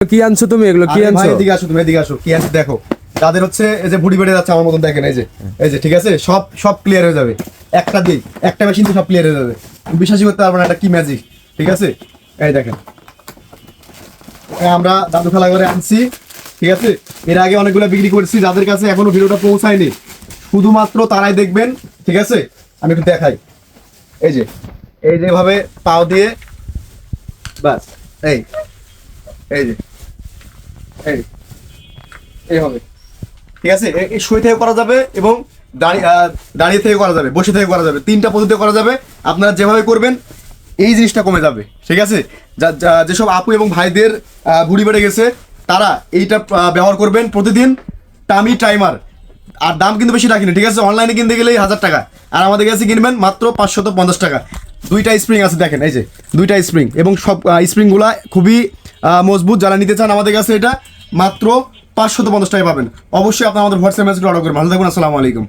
কি আনছো তুমি? এগুলো কি আনছো? এদিকে আসো, তুমি এদিকে আসো। কি আনছো দেখো। যাদের হচ্ছে এই যে ভুড়ি বেড়ে যাচ্ছে আমার মতন, দেখেন এই যে ঠিক আছে, সব ক্লিয়ার হয়ে যাবে একটা দিক, একটা মেশিন তো সব ক্লিয়ার হয়ে যাবে। বিশ্বাসই করতে পারবো না এটা কি ম্যাজিক। ঠিক আছে, এই দেখেন আমরা দাদু খেলা করে আনছি। ঠিক আছে, এর আগে অনেকগুলো বিক্রি করছি, যাদের কাছে এখনো ভিডিওটা পৌঁছায়নি শুধুমাত্র তারাই দেখবেন। ঠিক আছে, আমি একটু দেখাই। এই যেভাবে পাও দিয়ে বাস, এই যে এইভাবে। ঠিক আছে, এই শুয়ে থেকে করা যাবে এবং দাঁড়িয়ে থেকে করা যাবে, বসে থেকে করা যাবে, তিনটা পদ্ধতিতে করা যাবে। আপনারা যেভাবে করবেন এই জিনিসটা কমে যাবে। ঠিক আছে, যেসব আপু এবং ভাইদের ভুঁড়ি বেড়ে গেছে তারা এইটা ব্যবহার করবেন প্রতিদিন। টামি টাইমার, আর দাম কিন্তু বেশি রাখিনি। ঠিক আছে, অনলাইনে কিনতে গেলেই 1000 টাকা, আর আমাদের কাছে কিনবেন মাত্র 550 টাকা। দুইটা স্প্রিং আছে, দেখেন এই যে দুইটা স্প্রিং, এবং সব স্প্রিংগুলা খুবই মজবুত। যারা নিতে চান আমাদের কাছে এটা মাত্র 550 টাকায় পাবেন। অবশ্যই আপনার আমাদের হোয়াটসঅ্যাপ মেসেজ অর্ডার করবেন। ভালো থাকবেন, আসসালামু আলাইকুম।